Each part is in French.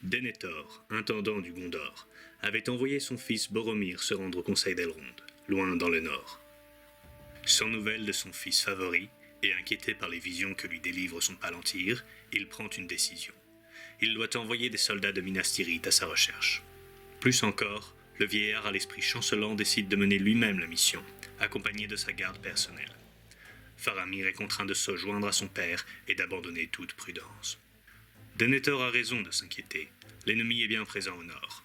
Denethor, intendant du Gondor, avait envoyé son fils Boromir se rendre au Conseil d'Elrond, loin dans le nord. Sans nouvelles de son fils favori, et inquiété par les visions que lui délivre son palantir, il prend une décision. Il doit envoyer des soldats de Minas Tirith à sa recherche. Plus encore, le vieillard à l'esprit chancelant décide de mener lui-même la mission, accompagné de sa garde personnelle. Faramir est contraint de se joindre à son père et d'abandonner toute prudence. Denethor a raison de s'inquiéter. L'ennemi est bien présent au nord.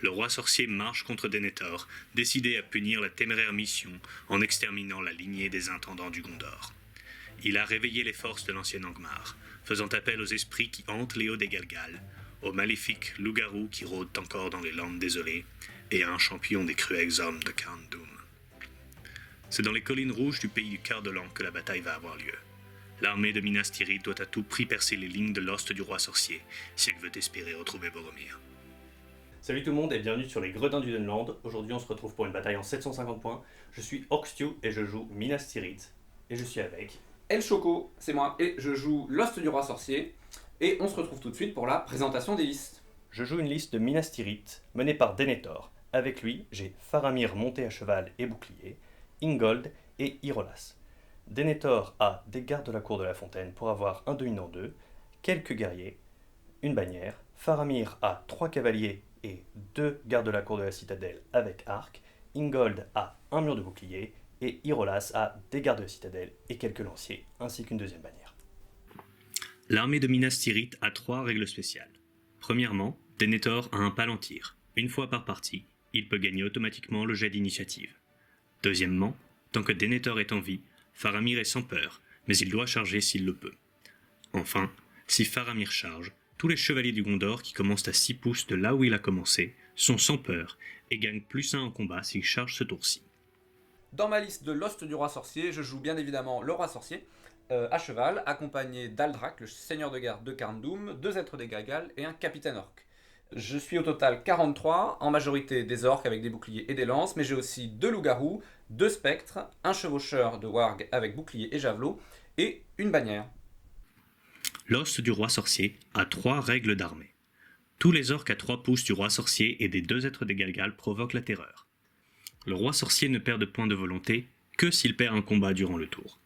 Le roi sorcier marche contre Denethor, décidé à punir la téméraire mission en exterminant la lignée des intendants du Gondor. Il a réveillé les forces de l'ancien Angmar, faisant appel aux esprits qui hantent les hauts des Galgal, aux maléfiques loups-garous qui rôdent encore dans les landes désolées, et à un champion des cruels hommes de Khand Dûm. C'est dans les collines rouges du pays du Quart-de-Lan que la bataille va avoir lieu. L'armée de Minas Tirith doit à tout prix percer les lignes de l'ost du roi sorcier, si elle veut espérer retrouver Boromir. Salut tout le monde et bienvenue sur les Gredins du Dunland. Aujourd'hui on se retrouve pour une bataille en 750 points. Je suis Orcstew et je joue Minas Tirith. Et je suis avec... El Choco, c'est moi, et je joue l'Ost du Roi Sorcier. Et on se retrouve tout de suite pour la présentation des listes. Je joue une liste de Minas Tirith menée par Denethor. Avec lui, j'ai Faramir monté à cheval et bouclier, Ingold et Irolas. Denethor a des gardes de la cour de la fontaine pour avoir un dominant 2, quelques guerriers, une bannière. Faramir a 3 cavaliers et 2 gardes de la cour de la citadelle avec arc. Ingold a un mur de bouclier et Irolas a des gardes de la citadelle et quelques lanciers, ainsi qu'une deuxième bannière. L'armée de Minas Tirith a 3 règles spéciales. Premièrement, Denethor a un palantir. Une fois par partie, il peut gagner automatiquement le jet d'initiative. Deuxièmement, tant que Denethor est en vie, Faramir est sans peur, mais il doit charger s'il le peut. Enfin, si Faramir charge, tous les chevaliers du Gondor qui commencent à 6 pouces de là où il a commencé sont sans peur et gagnent +1 en combat s'ils chargent ce tour-ci. Dans ma liste de l'Ost du Roi Sorcier, je joue bien évidemment le Roi Sorcier, à cheval, accompagné d'Aldrak, le seigneur de garde de Khand Dûm, 2 êtres des Galgal et un capitaine orc. Je suis au total 43, en majorité des orques avec des boucliers et des lances, mais j'ai aussi 2 loups-garous, 2 spectres, un chevaucheur de warg avec bouclier et javelot, et une bannière. L'os du roi sorcier a 3 règles d'armée. Tous les orques à 3 pouces du roi sorcier et des 2 êtres des Galgal provoquent la terreur. Le roi sorcier ne perd de points de volonté que s'il perd un combat durant le tour.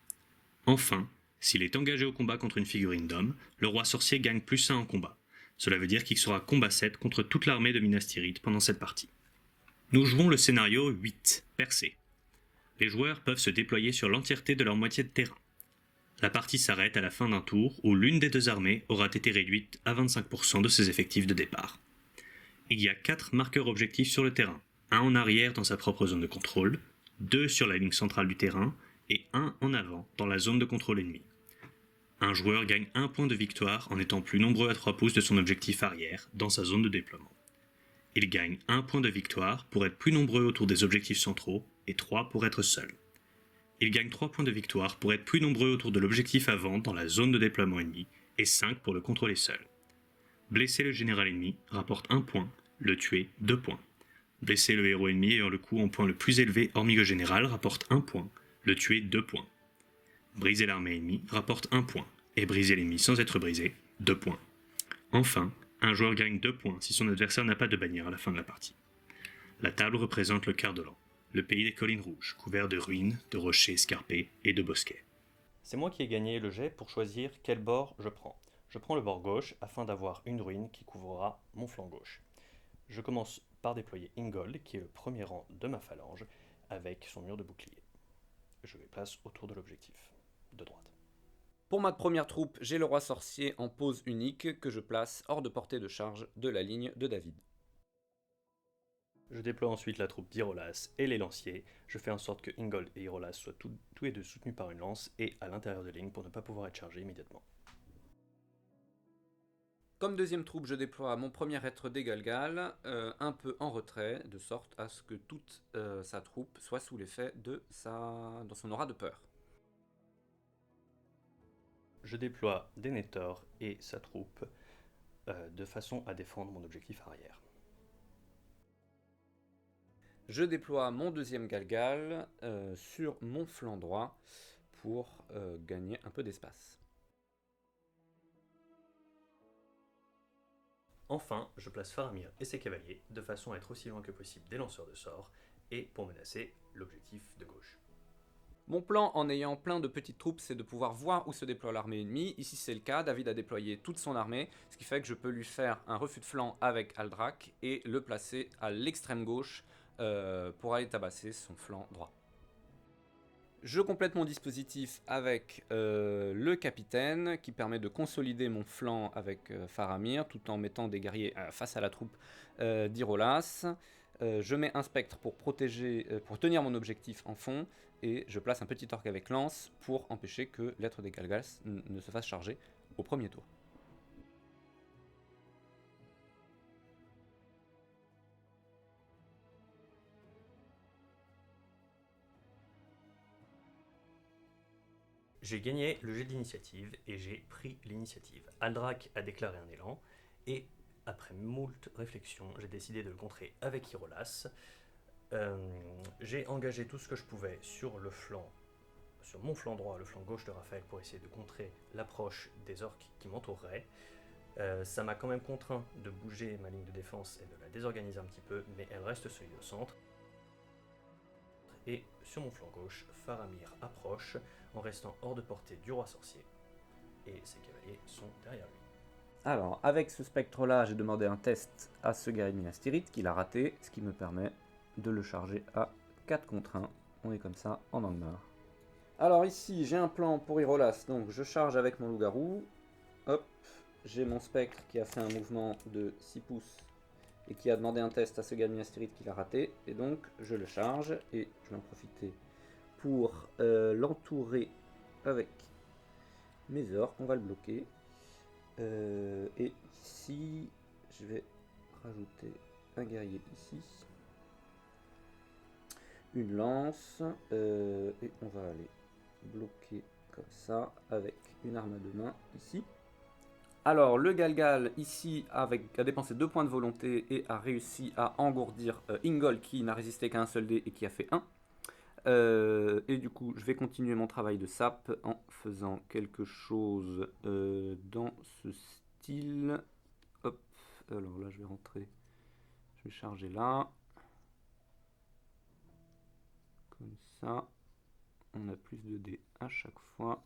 Enfin, s'il est engagé au combat contre une figurine d'homme, le roi sorcier gagne +1 en combat. Cela veut dire qu'il sera combat 7 contre toute l'armée de Minas Tirith pendant cette partie. Nous jouons le scénario 8, percé. Les joueurs peuvent se déployer sur l'entièreté de leur moitié de terrain. La partie s'arrête à la fin d'un tour où l'une des 2 armées aura été réduite à 25% de ses effectifs de départ. Il y a 4 marqueurs objectifs sur le terrain, un en arrière dans sa propre zone de contrôle, 2 sur la ligne centrale du terrain et 1 en avant dans la zone de contrôle ennemi. Un joueur gagne 1 point de victoire en étant plus nombreux à 3 pouces de son objectif arrière dans sa zone de déploiement. Il gagne 1 point de victoire pour être plus nombreux autour des objectifs centraux et 3 pour être seul. Il gagne 3 points de victoire pour être plus nombreux autour de l'objectif avant dans la zone de déploiement ennemi et 5 pour le contrôler seul. Blesser le général ennemi rapporte 1 point, le tuer 2 points. Blesser le héros ennemi ayant le coup en point le plus élevé hormis le général rapporte 1 point, le tuer 2 points. Briser l'armée ennemie rapporte 1 point, et briser l'ennemi sans être brisé, 2 points. Enfin, un joueur gagne 2 points si son adversaire n'a pas de bannière à la fin de la partie. La table représente le Quart-de-Lan, le pays des collines rouges, couvert de ruines, de rochers escarpés et de bosquets. C'est moi qui ai gagné le jet pour choisir quel bord je prends. Je prends le bord gauche afin d'avoir une ruine qui couvrira mon flanc gauche. Je commence par déployer Ingold, qui est le premier rang de ma phalange, avec son mur de bouclier. Je les place autour de l'objectif, de droite. Pour ma première troupe, j'ai le Roi Sorcier en pose unique que je place hors de portée de charge de la ligne de David. Je déploie ensuite la troupe d'Irolas et les lanciers. Je fais en sorte que Ingold et Irolas soient tous les 2 soutenus par une lance et à l'intérieur de ligne pour ne pas pouvoir être chargés immédiatement. Comme deuxième troupe, je déploie mon premier être des Galgal, un peu en retrait, de sorte à ce que toute sa troupe soit sous l'effet de son aura de peur. Je déploie Denethor et sa troupe de façon à défendre mon objectif arrière. Je déploie mon deuxième Galgal sur mon flanc droit pour gagner un peu d'espace. Enfin, je place Faramir et ses cavaliers de façon à être aussi loin que possible des lanceurs de sorts et pour menacer l'objectif de gauche. Mon plan, en ayant plein de petites troupes, c'est de pouvoir voir où se déploie l'armée ennemie. Ici, c'est le cas. David a déployé toute son armée, ce qui fait que je peux lui faire un refus de flanc avec Aldrak et le placer à l'extrême gauche pour aller tabasser son flanc droit. Je complète mon dispositif avec le capitaine qui permet de consolider mon flanc avec Faramir tout en mettant des guerriers face à la troupe d'Irolas. Je mets un spectre pour protéger, pour tenir mon objectif en fond et je place un petit orc avec lance pour empêcher que l'être des Galgas ne se fasse charger au premier tour. J'ai gagné le jet d'initiative et j'ai pris l'initiative. Aldrak a déclaré un élan et après moult réflexions, j'ai décidé de le contrer avec Irolas. J'ai engagé tout ce que je pouvais sur mon flanc droit, le flanc gauche de Raphaël, pour essayer de contrer l'approche des orques qui m'entoureraient. Ça m'a quand même contraint de bouger ma ligne de défense et de la désorganiser un petit peu, mais elle reste solide au centre. Et sur mon flanc gauche, Faramir approche en restant hors de portée du roi sorcier. Et ses cavaliers sont derrière lui. Alors, avec ce spectre-là, j'ai demandé un test à ce guerrier de Minas Tirith qu'il a raté, ce qui me permet de le charger à 4 contre 1. On est comme ça en Angmar. Alors ici, j'ai un plan pour Irolas, donc je charge avec mon loup-garou. Hop, j'ai mon spectre qui a fait un mouvement de 6 pouces et qui a demandé un test à ce guerrier de Minas Tirith qu'il a raté. Et donc, je le charge et je vais en profiter pour l'entourer avec mes orques. On va le bloquer. Et ici, je vais rajouter un guerrier ici, une lance, et on va aller bloquer comme ça avec une arme à deux mains ici. Alors le Galgal ici a dépensé 2 points de volonté et a réussi à engourdir Ingol qui n'a résisté qu'à un seul dé et qui a fait 1. Et du coup, je vais continuer mon travail de sap en faisant quelque chose dans ce style. Hop, alors là, je vais rentrer. Je vais charger là. Comme ça. On a plus de dés à chaque fois.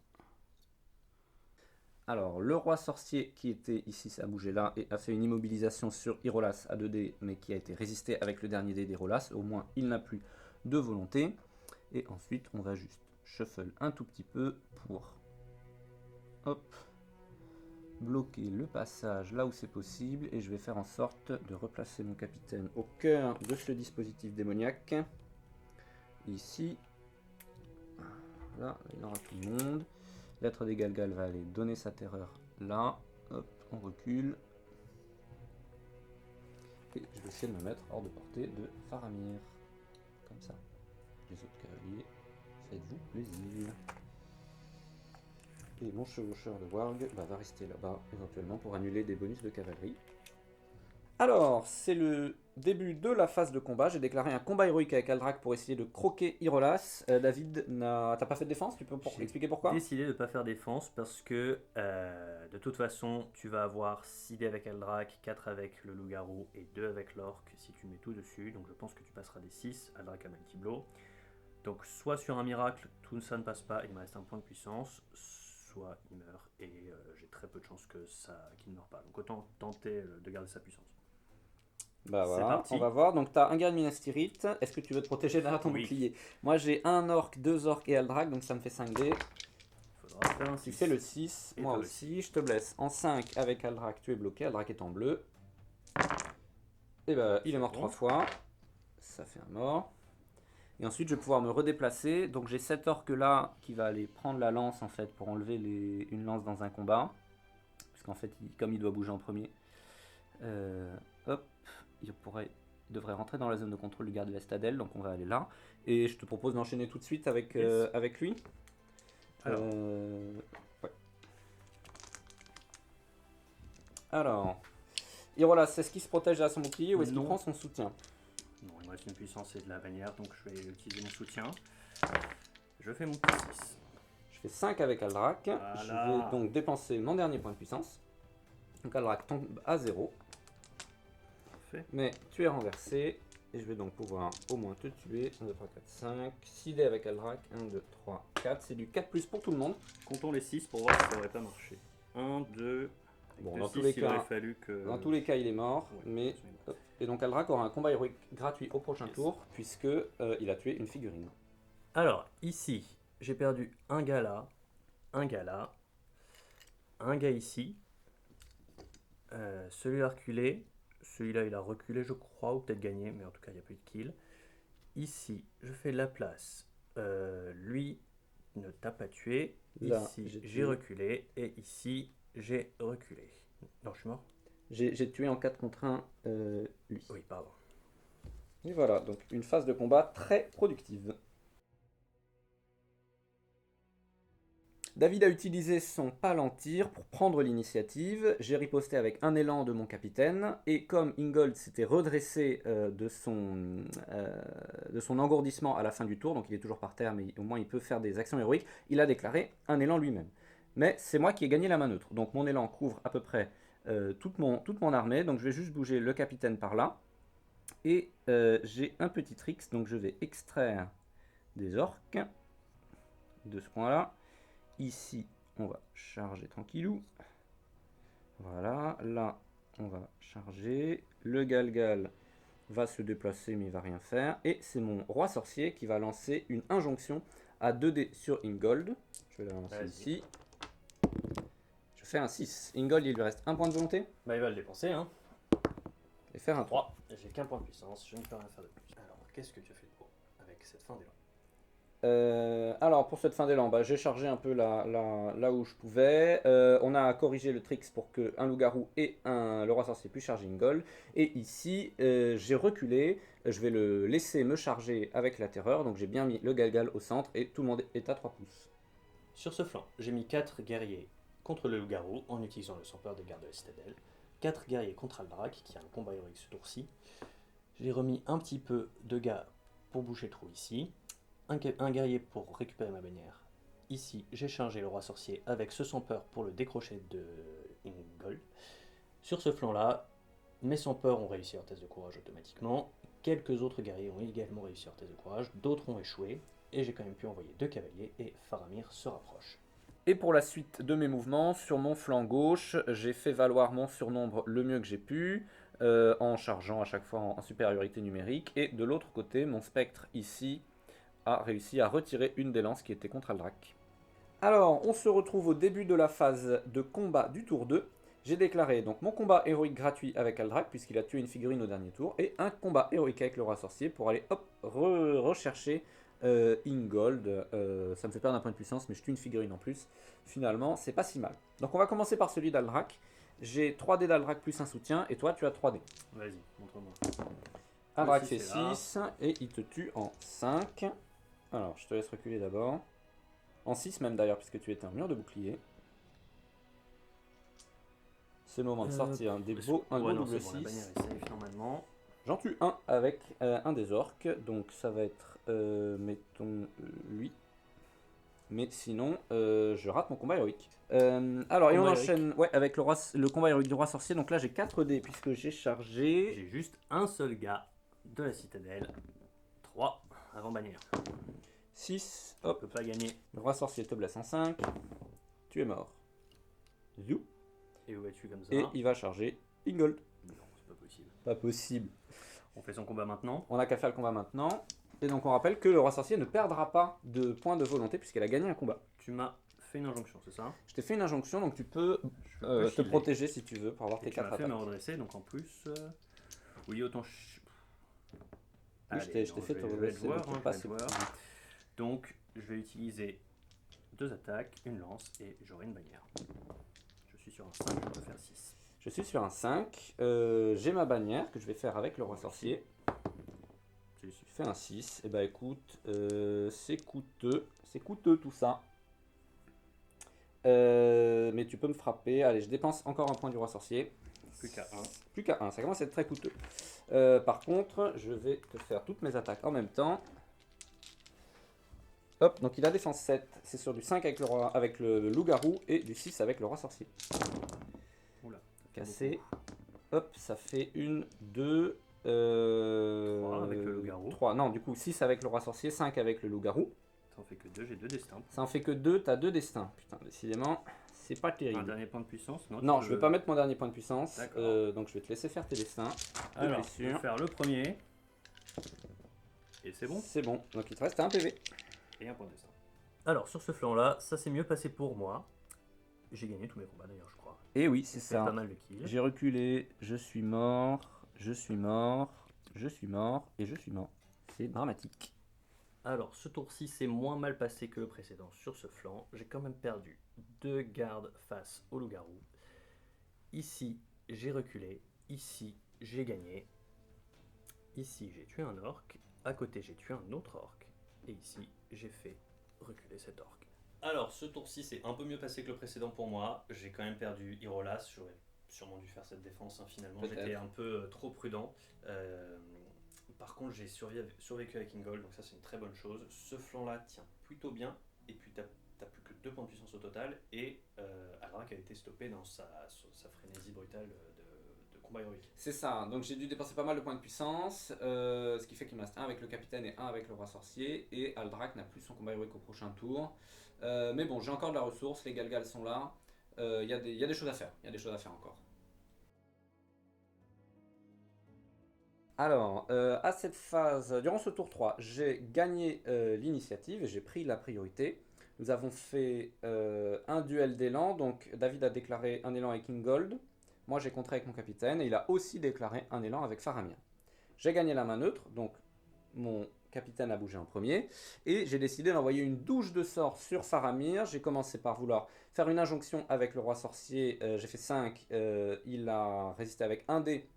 Alors, le roi sorcier qui était ici, ça a bougé là, et a fait une immobilisation sur Irolas à 2 dés, mais qui a été résisté avec le dernier dé d'Irolas. Au moins, il n'a plus de volonté. Et ensuite, on va juste shuffle un tout petit peu pour bloquer le passage là où c'est possible. Et je vais faire en sorte de replacer mon capitaine au cœur de ce dispositif démoniaque. Ici. Là, il y aura tout le monde. L'être des Galgal va aller donner sa terreur là. Hop, on recule. Et je vais essayer de me mettre hors de portée de Faramir. Comme ça. Les autres cavaliers, faites-vous plaisir. Et mon chevaucheur de Warg va rester là-bas, éventuellement pour annuler des bonus de cavalerie. Alors, c'est le début de la phase de combat. J'ai déclaré un combat héroïque avec Aldrak pour essayer de croquer Irolas. David, t'as pas fait de défense? Tu peux expliquer pourquoi? J'ai décidé de ne pas faire défense parce que de toute façon, tu vas avoir 6 dés avec Aldrak, 4 avec le loup-garou et 2 avec l'orc si tu mets tout dessus. Donc je pense que tu passeras des 6. Aldrak a Mighty Blow. Donc soit sur un miracle, tout ça ne passe pas, il me reste un point de puissance, soit il meurt et j'ai très peu de chances qu'il ne meure pas. Donc autant tenter de garder sa puissance. Bah voilà, on va voir. Donc tu as un guerrier de Minas Tirith. Est-ce que tu veux te protéger derrière ton bouclier? Moi j'ai un orc, 2 orcs et Aldrak, donc ça me fait 5 dés. Faudra faire un 6. Tu fais le 6, moi aussi. Je te blesse en 5 avec Aldrak, tu es bloqué. Aldrak est en bleu. Et bah il est mort 3 fois. Ça fait un mort. Et ensuite je vais pouvoir me redéplacer. Donc j'ai cet orc là qui va aller prendre la lance en fait pour enlever une lance dans un combat. Puisqu'en fait comme il doit bouger en premier. Hop. Il devrait rentrer dans la zone de contrôle du garde de l'Estadelle, donc on va aller là. Et je te propose d'enchaîner tout de suite avec lui. Alors. Ouais. Alors, Irolas, est-ce qu'il se protège à son bouclier ou est-ce qu'il prend son soutien? Non, il me reste une puissance et de la bannière, donc je vais utiliser mon soutien. Je fais mon petit 6. Je fais 5 avec Aldrak. Voilà. Je vais donc dépenser mon dernier point de puissance. Donc Aldrak tombe à 0. fait. Mais tu es renversé. Et je vais donc pouvoir au moins te tuer. 1, 2, 3, 4, 5. 6 dés avec Aldrak. 1, 2, 3, 4. C'est du 4+ pour tout le monde. Comptons les 6 pour voir si ça aurait pas marché. 1, 2. Bon, Avec dans le tous 6, les il cas- aurait fallu que. Dans tous les cas, il est mort. Ouais, Mais c'est une- hop. Et donc Aldrak aura un combat héroïque gratuit au prochain Yes. tour. Puisque il a tué une figurine. Alors, ici, j'ai perdu un gars là, un gars là, un gars ici. Celui-là a reculé. Celui-là, il a reculé, je crois, ou peut-être gagné, mais en tout cas, il n'y a plus de kill. Ici, je fais de la place. Lui ne t'a pas tué. Là, Ici, j'ai j'ai tué. reculé. Et ici, j'ai reculé. Non, je suis mort? J'ai tué en 4 contre 1 lui. Oui, pardon. Et voilà, donc une phase de combat très productive. David a utilisé son palantir pour prendre l'initiative. J'ai riposté avec un élan de mon capitaine. Et comme Ingold s'était redressé de son engourdissement à la fin du tour, donc il est toujours par terre, mais au moins il peut faire des actions héroïques, il a déclaré un élan lui-même. Mais c'est moi qui ai gagné la main neutre. Donc mon élan couvre à peu près toute mon armée. Donc je vais juste bouger le capitaine par là. Et j'ai un petit trick, donc je vais extraire des orques de ce coin-là. Ici, on va charger tranquillou. Voilà, là, on va charger. Le Galgal va se déplacer, mais il va rien faire. Et c'est mon roi sorcier qui va lancer une injonction à 2 dés sur Ingold. Je vais la lancer Vas-y. ici. Je fais un 6. Ingold, il lui reste un point de volonté. Bah, il va le dépenser, hein. Et faire un 3. 3. J'ai qu'un point de puissance, je ne peux rien faire de plus. Alors, qu'est-ce que tu as fait de beau avec cette fin d'élan? Alors pour cette fin d'élan, bah, j'ai chargé un peu là où je pouvais. On a corrigé le tricks pour que un loup-garou et le roi sorcier puissent charger Ingold. Et ici, j'ai reculé. Je vais le laisser me charger avec la terreur. Donc j'ai bien mis le Galgal au centre et tout le monde est à 3 pouces. Sur ce flanc, j'ai mis 4 guerriers contre le loup-garou en utilisant le sans-peur des gardes de la citadelle. 4 guerriers contre Aldrak qui a un combat héroïque ce tour-ci. J'ai remis un petit peu de gars pour boucher le trou ici. Un guerrier pour récupérer ma bannière. Ici, j'ai chargé le roi sorcier avec ce sans-peur pour le décrocher de Ingold. Sur ce flanc-là, mes sans-peurs ont réussi leur test de courage automatiquement. Quelques autres guerriers ont également réussi leur test de courage. D'autres ont échoué. Et j'ai quand même pu envoyer 2 cavaliers et Faramir se rapproche. Et pour la suite de mes mouvements, sur mon flanc gauche, j'ai fait valoir mon surnombre le mieux que j'ai pu, en chargeant à chaque fois en supériorité numérique. Et de l'autre côté, mon spectre ici a réussi à retirer une des lances qui était contre Aldrak. Alors, on se retrouve au début de la phase de combat du tour 2. J'ai déclaré donc mon combat héroïque gratuit avec Aldrak, puisqu'il a tué une figurine au dernier tour, et un combat héroïque avec le roi sorcier pour aller hop, rechercher Ingold. Ça me fait perdre un point de puissance, mais je tue une figurine en plus. Finalement, c'est pas si mal. Donc on va commencer par celui d'Aldrak. J'ai 3 dés d'Aldrak plus un soutien, et toi tu as 3 dés. Vas-y, montre-moi. Aldrak Le fait 6 est là. 6, et il te tue en 5. Alors, je te laisse reculer d'abord. En 6 même d'ailleurs, puisque tu étais un mur de bouclier. C'est le moment de sortir un beau Ouais, non, double c'est bon, la 6. bannière est safe normalement. J'en tue un avec un des orques, donc ça va être, mettons, lui. Mais sinon, je rate mon combat héroïque. Alors, et on Combat enchaîne avec le combat héroïque du roi sorcier. Donc là, j'ai 4 dés puisque j'ai chargé. J'ai juste un seul gars de la citadelle. 3 avant bannière. 6, On hop, peut pas gagner. le roi sorcier te blesse en 5. Tu es mort. Zou. Et où es-tu comme ça? Et il va charger Ingold. Non, c'est pas possible. Pas possible. On fait son combat maintenant. On n'a qu'à faire le combat maintenant. Et donc on rappelle que le roi sorcier ne perdra pas de points de volonté puisqu'elle a gagné un combat. Tu m'as fait une injonction, c'est ça? Je t'ai fait une injonction, donc tu peux Je peux te shielder. protéger si tu veux pour avoir Et tes tu 4 m'as fait me attaques. redresser, donc en plus... Oui, autant... Oui, je t'ai fait te Je vais le redresser, voir, donc hein, je pas vais le voir. Donc, je vais utiliser 2 attaques, une lance, et j'aurai une bannière. Je suis sur un 5, je peux faire 6. Je suis sur un 5. J'ai ma bannière que je vais faire avec le roi sorcier. Je fais un 6. Et bah écoute, c'est coûteux. C'est coûteux tout ça. Mais tu peux me frapper. Allez, je dépense encore un point du roi sorcier. Plus qu'à 1. Plus qu'à 1, ça commence à être très coûteux. Par contre, je vais te faire toutes mes attaques en même temps. Hop, donc il a défense 7. C'est sur du 5 avec le loup-garou et du 6 avec le roi sorcier. Oula. Cassé. Hop, ça fait une, deux... 3 avec le loup-garou. 3, non, du coup 6 avec le roi sorcier, 5 avec le loup-garou. Ça en fait que 2, j'ai 2 destins. Ça en fait que 2, t'as 2 destins. Putain, décidément, c'est pas Un terrible. dernier point de puissance. Non, je vais pas mettre mon dernier point de puissance. D'accord. Donc je vais te laisser faire tes destins. Alors, je vais faire le premier. Et c'est bon. C'est bon, donc il te reste un PV. Et un point de destin. Alors, sur ce flanc-là, ça s'est mieux passé pour moi. J'ai gagné tous mes combats d'ailleurs, je crois. Et oui, c'est C'est ça. pas mal de kills. J'ai reculé, je suis mort, je suis mort, je suis mort et je suis mort. C'est dramatique. Alors, ce tour-ci s'est moins mal passé que le précédent sur ce flanc. J'ai quand même perdu 2 gardes face au loup-garou. Ici, j'ai reculé. Ici, j'ai gagné. Ici, j'ai tué un orc. À côté, j'ai tué un autre orc. Et ici, j'ai fait reculer cet orc. Alors, ce tour-ci s'est un peu mieux passé que le précédent pour moi. J'ai quand même perdu Irolas. J'aurais sûrement dû faire cette défense, hein, finalement. Peut-être. J'étais un peu trop prudent. Par contre, j'ai survécu avec Ingold, donc ça c'est une très bonne chose. Ce flanc-là tient plutôt bien, et puis t'as plus que 2 points de puissance au total, et Aldrak a été stoppé dans sa frénésie brutale de combat héroïque. C'est ça, donc j'ai dû dépenser pas mal de points de puissance, ce qui fait qu'il me reste un avec le capitaine et un avec le roi sorcier, et Aldrak n'a plus son combat héroïque au prochain tour. Mais bon, j'ai encore de la ressource, les Galgals sont là, il y a des choses à faire, il y a des choses à faire encore. Alors, à cette phase, durant ce tour 3, j'ai gagné l'initiative et j'ai pris la priorité. Nous avons fait un duel d'élan, donc David a déclaré un élan avec Ingold. Moi j'ai contré avec mon capitaine et il a aussi déclaré un élan avec Faramir. J'ai gagné la main neutre, donc mon capitaine a bougé en premier. Et j'ai décidé d'envoyer une douche de sorts sur Faramir. J'ai commencé par vouloir faire une injonction avec le roi sorcier. J'ai fait 5, il a résisté avec un dé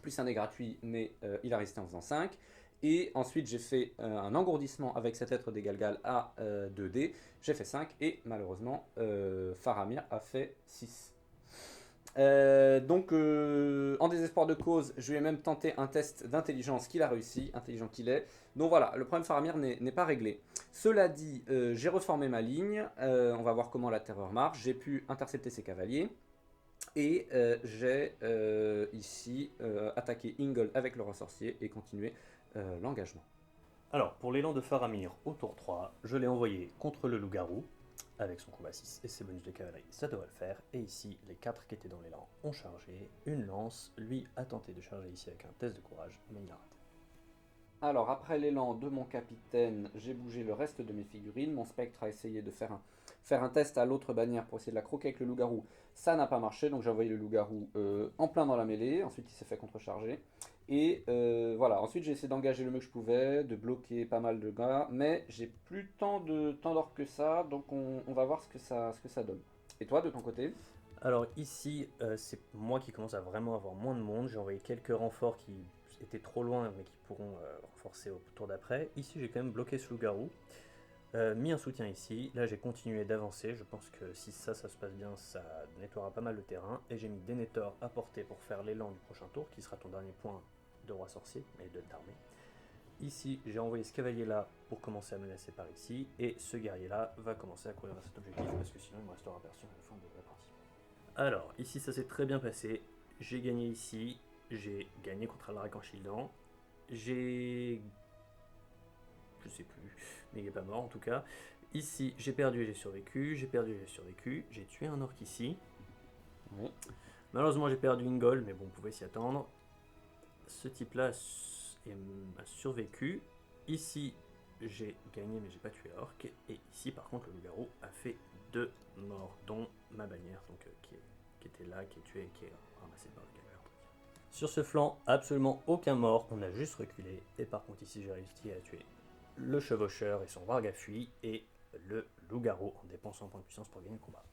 plus un dé gratuit, mais il a résisté en faisant 5. Et ensuite, j'ai fait un engourdissement avec cet être des Galgal à 2D. J'ai fait 5 et malheureusement, Faramir a fait 6. Donc, en désespoir de cause, je lui ai même tenté un test d'intelligence qu'il a réussi, intelligent qu'il est. Donc voilà, le problème Faramir n'est pas réglé. Cela dit, j'ai reformé ma ligne. On va voir comment la terreur marche. J'ai pu intercepter ses cavaliers. Et j'ai ici attaqué Ingold avec le roi sorcier et continué l'engagement. Alors, pour l'élan de Faramir au tour 3, je l'ai envoyé contre le loup-garou, avec son combat 6 et ses bonus de cavalerie, ça devrait le faire. Et ici, les 4 qui étaient dans l'élan ont chargé. Une lance, lui a tenté de charger ici avec un test de courage, mais il a raté. Alors, après l'élan de mon capitaine, j'ai bougé le reste de mes figurines. Mon spectre a essayé de faire un test à l'autre bannière pour essayer de la croquer avec le loup-garou. Ça n'a pas marché, donc j'ai envoyé le loup-garou en plein dans la mêlée. Ensuite, il s'est fait contrecharger. Et voilà, ensuite j'ai essayé d'engager le mieux que je pouvais, de bloquer pas mal de gars, mais j'ai plus tant d'or que ça, donc on va voir ce que ça donne. Et toi, de ton côté? Alors ici, c'est moi qui commence à vraiment avoir moins de monde. J'ai envoyé quelques renforts qui étaient trop loin, mais qui pourront renforcer au tour d'après. Ici, j'ai quand même bloqué ce loup-garou. Mis un soutien ici. Là, j'ai continué d'avancer. Je pense que si ça se passe bien, ça nettoiera pas mal le terrain. Et j'ai mis Denethor à portée pour faire l'élan du prochain tour, qui sera ton dernier point de roi sorcier, mais d'armée. Ici, j'ai envoyé ce cavalier-là pour commencer à menacer par ici. Et ce guerrier-là va commencer à courir vers cet objectif, parce que sinon, il me restera personne à la fin de la partie. Alors, ici, ça s'est très bien passé. J'ai gagné ici. J'ai gagné contre Aldrak en shieldant. Je sais plus, mais il n'est pas mort en tout cas. Ici, j'ai perdu et j'ai survécu. J'ai perdu et j'ai survécu. J'ai tué un orc ici. Oui. Malheureusement, j'ai perdu une gold, mais bon, on pouvait s'y attendre. Ce type-là a survécu. Ici, j'ai gagné, mais j'ai pas tué l'orc. Et ici, par contre, le loup-garou a fait 2 morts, dont ma bannière, donc qui était là, qui est tuée et qui est ramassée par le galère. Sur ce flanc, absolument aucun mort, on a juste reculé. Et par contre, ici, j'ai réussi à tuer le chevaucheur et son vargafui et le loup-garou en dépensant un point de puissance pour gagner le combat.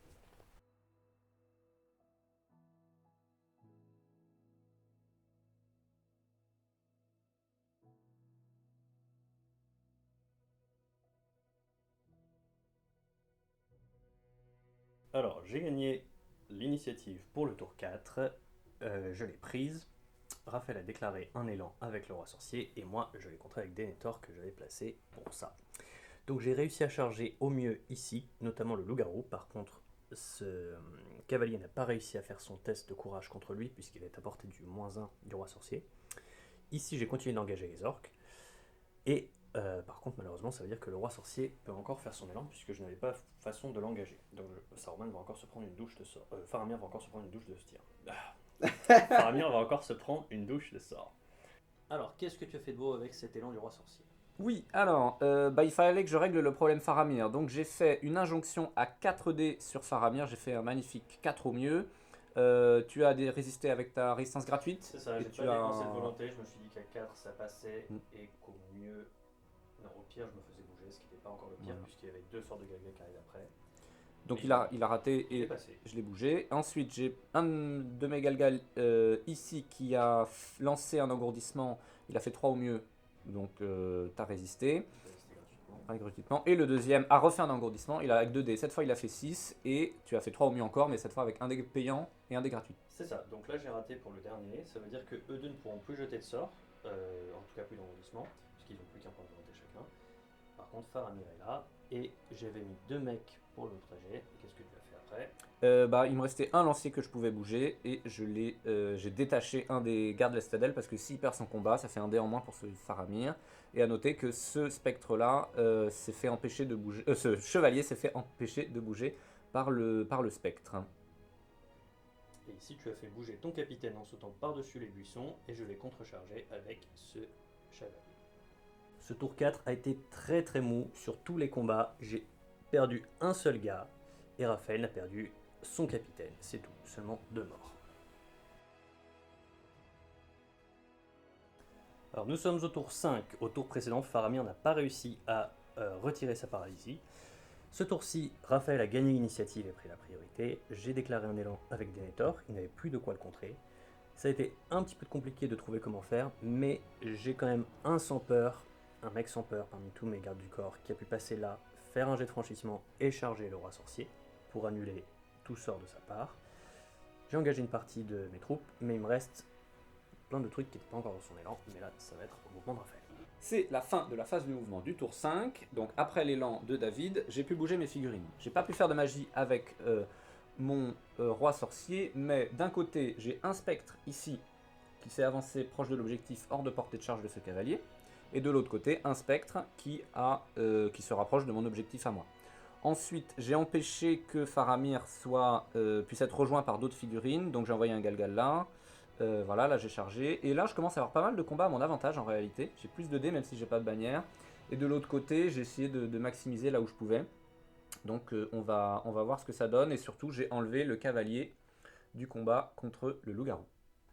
Alors, j'ai gagné l'initiative pour le tour 4, je l'ai prise. Raphaël a déclaré un élan avec le roi sorcier et moi je l'ai contré avec Denethor que j'avais placé pour ça. Donc j'ai réussi à charger au mieux ici, notamment le loup-garou. Par contre, ce cavalier n'a pas réussi à faire son test de courage contre lui, puisqu'il est à portée du -1 du roi sorcier. Ici, j'ai continué d'engager les orques. Et par contre, malheureusement, ça veut dire que le roi sorcier peut encore faire son élan, puisque je n'avais pas façon de l'engager. Donc Saruman va encore se prendre une douche de sort. Faramir va encore se prendre une douche de tir. Faramir va encore se prendre une douche de sort. Alors, qu'est-ce que tu as fait de beau avec cet élan du roi sorcier? Oui, alors, il fallait que je règle le problème Faramir. Donc j'ai fait une injonction à 4 dés sur Faramir. J'ai fait un magnifique 4 au mieux. Tu as résisté avec ta résistance gratuite. C'est ça, et j'ai tu pas as dépensé de volonté, je me suis dit qu'à 4 ça passait, et qu'au mieux, non, au pire je me faisais bouger, ce qui n'était pas encore le pire, Voilà. puisqu'il y avait 2 sorts de Galga qui arrivent après. Donc Mais il a raté il est et passé. je l'ai bougé. Ensuite, j'ai un de mes Galgal ici qui a lancé un engourdissement. Il a fait 3 au mieux, donc tu as résisté. J'ai resté gratuitement. Gratuitement. Et le deuxième a refait un engourdissement. Il a avec 2 dés. Cette fois, il a fait 6 et tu as fait 3 au mieux encore, mais cette fois avec un dé payant et un dé gratuit. C'est ça, donc là j'ai raté pour le dernier, ça veut dire que eux deux ne pourront plus jeter de sort, en tout cas plus d'engrandissement, puisqu'ils n'ont plus qu'un point de volonté chacun. Par contre, Faramir est là, et j'avais mis 2 mecs pour le trajet, et qu'est-ce que tu as fait après? Il me restait un lancier que je pouvais bouger et j'ai détaché un des gardes l'Estadelle parce que s'il perd son combat, ça fait un dé en moins pour ce Faramir. Et à noter que ce spectre-là s'est fait empêcher de bouger, ce chevalier s'est fait empêcher de bouger par le spectre. Et ici tu as fait bouger ton capitaine en sautant par-dessus les buissons, et je l'ai contrechargé avec ce chevalier. Ce tour 4 a été très très mou sur tous les combats, j'ai perdu un seul gars, et Raphaël a perdu son capitaine, c'est tout, seulement 2 morts. Alors nous sommes au tour 5, au tour précédent Faramir n'a pas réussi à retirer sa paralysie. Ce tour-ci, Raphaël a gagné l'initiative et pris la priorité, j'ai déclaré un élan avec Denethor, il n'avait plus de quoi le contrer. Ça a été un petit peu compliqué de trouver comment faire, mais j'ai quand même un sans peur, un mec sans peur parmi tous mes gardes du corps qui a pu passer là, faire un jet de franchissement et charger le roi sorcier pour annuler tout sort de sa part. J'ai engagé une partie de mes troupes, mais il me reste plein de trucs qui n'étaient pas encore dans son élan, mais là ça va être au mouvement de Raphaël. C'est la fin de la phase de mouvement du tour 5. Donc après l'élan de David, j'ai pu bouger mes figurines. J'ai pas pu faire de magie avec mon roi sorcier, mais d'un côté j'ai un spectre ici qui s'est avancé proche de l'objectif hors de portée de charge de ce cavalier, et de l'autre côté un spectre qui se rapproche de mon objectif à moi. Ensuite, j'ai empêché que Faramir puisse être rejoint par d'autres figurines, donc j'ai envoyé un Galgal là. Voilà, là j'ai chargé. Et là, je commence à avoir pas mal de combats à mon avantage en réalité. J'ai plus de dés, même si j'ai pas de bannière. Et de l'autre côté, j'ai essayé de maximiser là où je pouvais. Donc on va voir ce que ça donne. Et surtout, j'ai enlevé le cavalier du combat contre le loup-garou.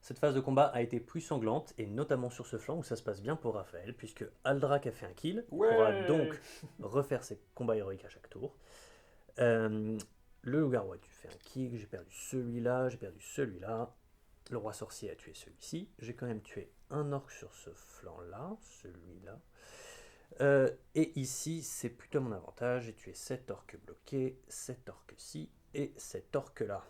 Cette phase de combat a été plus sanglante, et notamment sur ce flanc où ça se passe bien pour Raphaël, puisque Aldrak a fait un kill, pourra donc refaire ses combats héroïques à chaque tour. Le loup-garou a dû faire un kill, j'ai perdu celui-là, j'ai perdu celui-là. Le roi sorcier a tué celui-ci. J'ai quand même tué un orc sur ce flanc-là, celui-là. Et ici, c'est plutôt mon avantage. J'ai tué 7 orques bloqués, 7 orques-ci et 7 orques-là.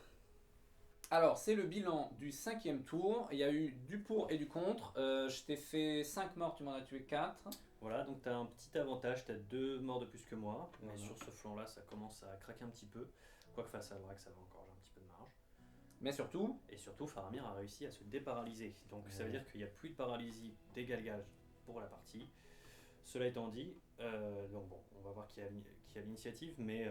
Alors, c'est le bilan du 5e tour. Il y a eu du pour et du contre. Je t'ai fait 5 morts, tu m'en as tué 4. Voilà, donc tu as un petit avantage, tu as 2 morts de plus que moi, mais sur ce flanc-là, ça commence à craquer un petit peu. Quoique face à Aldrak, ça va encore, j'ai un petit peu de marge. Mais surtout, Et surtout, Faramir a réussi à se déparalyser. Donc ça veut dire qu'il n'y a plus de paralysie d'égalgage pour la partie. Cela étant dit, donc bon, on va voir qui a l'initiative, mais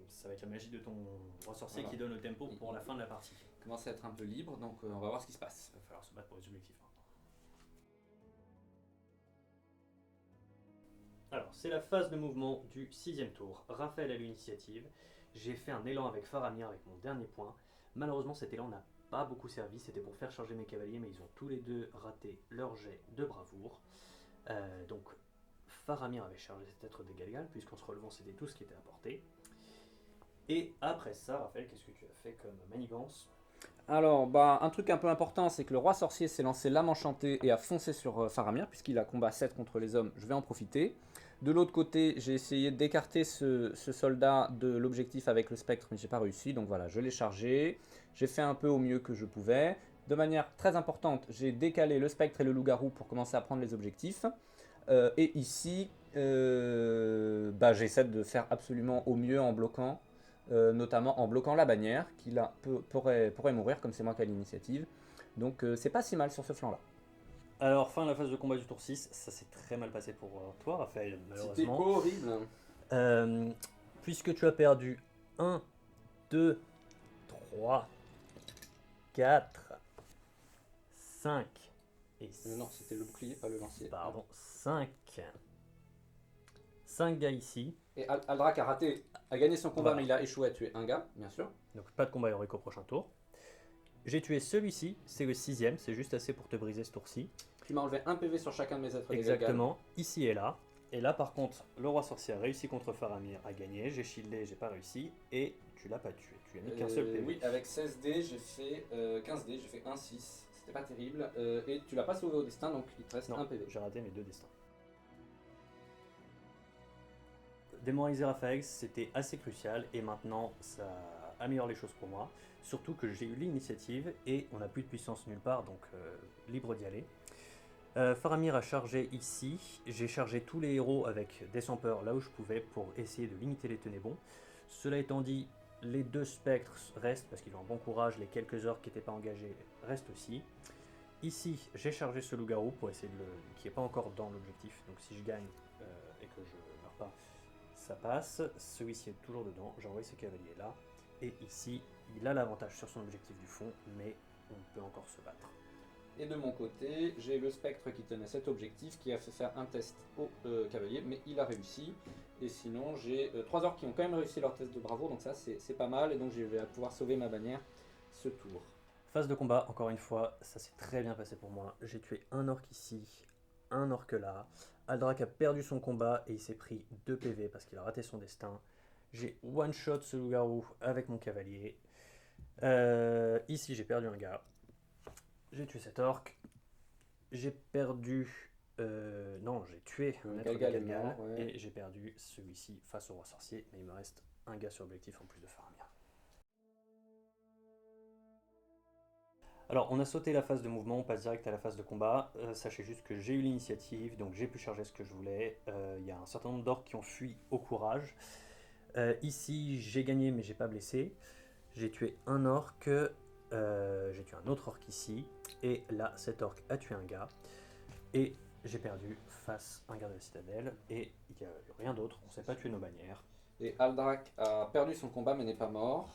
ça va être la magie de ton roi sorcier qui donne le tempo pour la fin de la partie. il commence à être un peu libre, donc on va voir ce qui se passe. Il va falloir se battre pour les objectifs maintenant. Alors, c'est la phase de mouvement du 6e tour. Raphaël a l'initiative. J'ai fait un élan avec Faramir avec mon dernier point. Malheureusement, cet élan n'a pas beaucoup servi. C'était pour faire charger mes cavaliers, mais ils ont tous les deux raté leur jet de bravoure. Donc, Faramir avait chargé cet être des Galgal, puisqu'en se relevant, c'était tout ce qui était à portée. Et après ça, Raphaël, qu'est-ce que tu as fait comme manigance? Alors, un truc un peu important, c'est que le roi sorcier s'est lancé l'âme enchantée et a foncé sur Faramir, puisqu'il a combat 7 contre les hommes, je vais en profiter. De l'autre côté, j'ai essayé d'écarter ce soldat de l'objectif avec le spectre, mais j'ai pas réussi, donc voilà, je l'ai chargé. J'ai fait un peu au mieux que je pouvais. De manière très importante, j'ai décalé le spectre et le loup-garou pour commencer à prendre les objectifs. Et ici, j'essaie de faire absolument au mieux en bloquant notamment en bloquant la bannière, qui là pourrait mourir, comme c'est moi qui ai l'initiative. Donc c'est pas si mal sur ce flanc-là. Alors, fin de la phase de combat du tour 6, ça s'est très mal passé pour toi, Raphaël, C'était malheureusement. horrible. Puisque tu as perdu 1, 2, 3, 4, 5 et Non, c'était le bouclier, pas le lancier. Pardon, 5. 5 gars ici. Et Aldrak a gagné son combat, Voilà. mais il a échoué à tuer un gars, bien sûr. Donc pas de combat héroïque au prochain tour. J'ai tué celui-ci, c'est le 6ème, c'est juste assez pour te briser ce tour-ci. Tu m'as enlevé un PV sur chacun de mes êtres. Exactement, ici et là. Et là par contre, le roi sorcier a réussi contre Faramir à gagner. J'ai shieldé, j'ai pas réussi. Et tu l'as pas tué. Tu as mis qu'un seul PV. Oui, avec 16 dés, j'ai fait 15 dés, j'ai fait 1-6. C'était pas terrible. Et tu l'as pas sauvé au destin, donc il te reste Non, un PV. j'ai raté mes 2 destins. Démoraliser Raphaël, c'était assez crucial et maintenant ça améliore les choses pour moi. Surtout que j'ai eu l'initiative et on n'a plus de puissance nulle part, donc libre d'y aller. Faramir a chargé ici. J'ai chargé tous les héros avec Décempeur là où je pouvais pour essayer de limiter les ténébrons. Cela étant dit, les 2 spectres restent parce qu'ils ont un bon courage. Les quelques orques qui n'étaient pas engagés restent aussi. Ici, j'ai chargé ce loup-garou pour essayer de le... qui n'est pas encore dans l'objectif. Donc si je gagne et que je ne meurs pas, ça passe. Celui-ci est toujours dedans. J'ai envoyé ce cavalier là. Et ici, il a l'avantage sur son objectif du fond, mais on peut encore se battre. Et de mon côté, j'ai le spectre qui tenait cet objectif, qui a fait faire un test au cavalier, mais il a réussi. Et sinon, j'ai 3 orques qui ont quand même réussi leur test de bravoure, donc ça c'est pas mal. Et donc je vais pouvoir sauver ma bannière ce tour. Phase de combat, encore une fois, ça s'est très bien passé pour moi. J'ai tué un orc ici, un orc là. Aldrak a perdu son combat et il s'est pris 2 PV parce qu'il a raté son destin. J'ai one-shot ce loup-garou avec mon cavalier. Ici, j'ai perdu un gars. J'ai tué cet orc. J'ai perdu... non, j'ai tué un être de Galgal est Galgal. mort, ouais. Et j'ai perdu celui-ci face au roi sorcier. Mais il me reste un gars sur objectif en plus de Faramir. Alors, on a sauté la phase de mouvement, on passe direct à la phase de combat. Sachez juste que j'ai eu l'initiative, donc j'ai pu charger ce que je voulais. Il y a un certain nombre d'orques qui ont fui au courage. Ici, j'ai gagné, mais j'ai pas blessé. J'ai tué un orc, j'ai tué un autre orc ici. Et là, cet orc a tué un gars. Et j'ai perdu face à un garde de la citadelle. Et il n'y a rien d'autre, on ne sait pas tuer nos bannières. Et Aldrak a perdu son combat, mais n'est pas mort.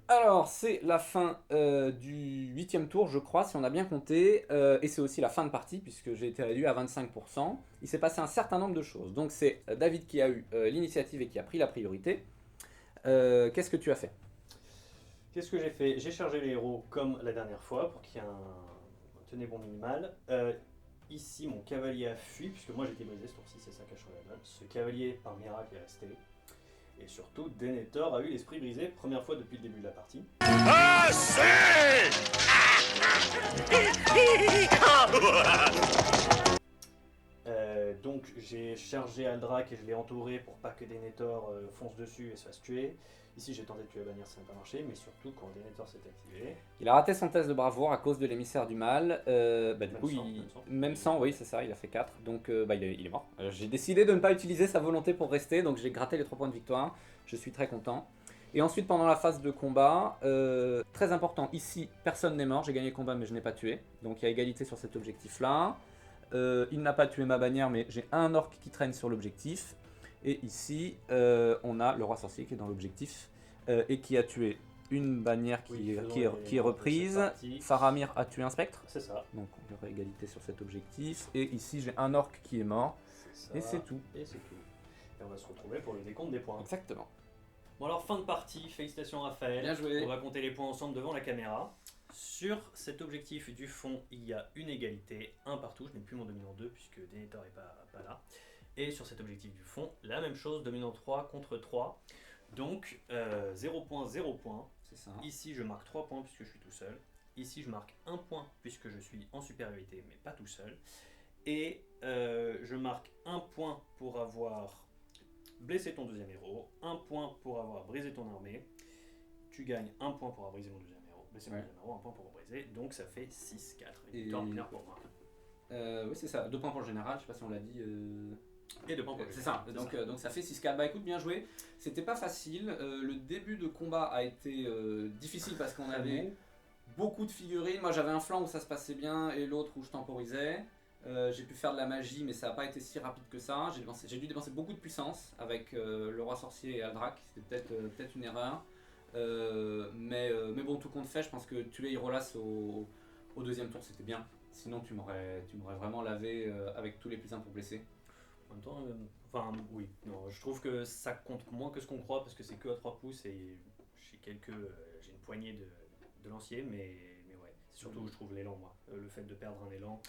Alors, c'est la fin du 8ème tour, je crois, si on a bien compté. Et c'est aussi la fin de partie, puisque j'ai été réduit à 25%. Il s'est passé un certain nombre de choses. Donc, c'est David qui a eu l'initiative et qui a pris la priorité. Qu'est-ce que tu as fait? Qu'est-ce que j'ai fait? J'ai chargé les héros comme la dernière fois, pour qu'il y ait un tenez-bon minimal. Ici, mon cavalier a fui, puisque moi j'étais brisé ce tour-ci, c'est ça qui a changé la donne. Ce cavalier, par miracle, est resté. Et surtout, Denethor a eu l'esprit brisé, première fois depuis le début de la partie. Donc j'ai chargé Aldrak et je l'ai entouré pour pas que Denethor fonce dessus et se fasse tuer. Ici j'ai tenté de tuer la bannière, ça n'a pas marché, mais surtout quand Denethor s'est activé. Il a raté son test de bravoure à cause de l'émissaire du mal. Du Même coup, sans, même sans, oui, c'est ça, il a fait 4. Donc, il est mort. J'ai décidé de ne pas utiliser sa volonté pour rester, donc j'ai gratté les 3 points de victoire. Je suis très content. Et ensuite, pendant la phase de combat, très important, ici, personne n'est mort. J'ai gagné le combat, mais je n'ai pas tué. Donc, il y a égalité sur cet objectif-là. Il n'a pas tué ma bannière, mais j'ai un orc qui traîne sur l'objectif. Et ici, on a le roi sorcier qui est dans l'objectif et qui a tué une bannière qui est reprise. Faramir a tué un spectre. C'est ça. Donc on aura égalité sur cet objectif. Et ici, j'ai un orc qui est mort. Ça. Et c'est tout. Et c'est tout. Et on va se retrouver pour le décompte des points. Exactement. Bon alors, fin de partie. Félicitations Raphaël. Bien joué. On va compter les points ensemble devant la caméra. Sur cet objectif du fond, il y a une égalité, un partout. Je n'ai plus mon dominant 2 puisque Denethor n'est pas là. Et sur cet objectif du fond, la même chose, dominant 3 contre 3. Donc 0 points, 0 points. C'est ça. Ici, je marque 3 points puisque je suis tout seul. Ici, je marque 1 point puisque je suis en supériorité mais pas tout seul. Et je marque 1 point pour avoir blessé ton deuxième héros, 1 point pour avoir brisé ton armée. Tu gagnes 1 point pour avoir brisé mon deuxième héros, blessé mon deuxième héros, 1 point pour avoir brisé. Donc ça fait 6-4. Une victoire mineure pour moi. Oui, c'est ça. 2 points pour le général, je sais pas si on l'a dit. Et de points pour lui. C'est ça, donc ça fait 6-4. Bah écoute, bien joué. C'était pas facile. Le début de combat a été difficile parce qu'on avait beaucoup de figurines. Moi j'avais un flanc où ça se passait bien et l'autre où je temporisais. J'ai pu faire de la magie, mais ça n'a pas été si rapide que ça. J'ai dû dépenser beaucoup de puissance avec le roi sorcier et Aldrak. C'était peut-être une erreur. Mais bon, tout compte fait, je pense que tuer Irolas au deuxième tour c'était bien. Sinon tu m'aurais vraiment lavé avec tous les plus 1 pour blesser. En même temps, oui, non, je trouve que ça compte moins que ce qu'on croit parce que c'est que à 3 pouces et j'ai une poignée de lanciers, mais ouais, c'est surtout je trouve l'élan, moi. Le fait de perdre un élan,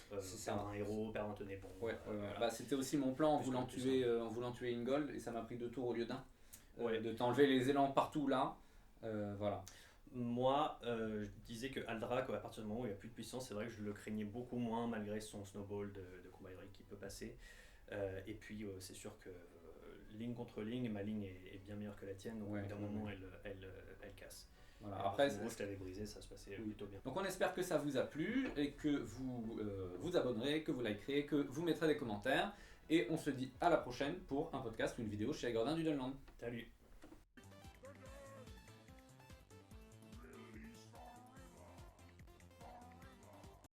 perdre un héros, perdre un tenez bon. Ouais. Voilà. Bah, c'était aussi mon plan en voulant tuer Ingold et ça m'a pris 2 tours au lieu d'un. Ouais. De t'enlever les élans partout là. Voilà. Moi, je disais que Aldrak, à partir du moment où il n'y a plus de puissance, c'est vrai que je le craignais beaucoup moins malgré son snowball de combat héroïque qui peut passer. Et puis c'est sûr que ligne contre ligne, ma ligne est bien meilleure que la tienne, donc d'un moment elle casse. Voilà. Après, je t'avais brisé, ça se passait plutôt bien. Donc on espère que ça vous a plu et que vous vous abonnerez, que vous likerez, que vous mettrez des commentaires. Et on se dit à la prochaine pour un podcast ou une vidéo chez les Gordins du Dunland. Salut!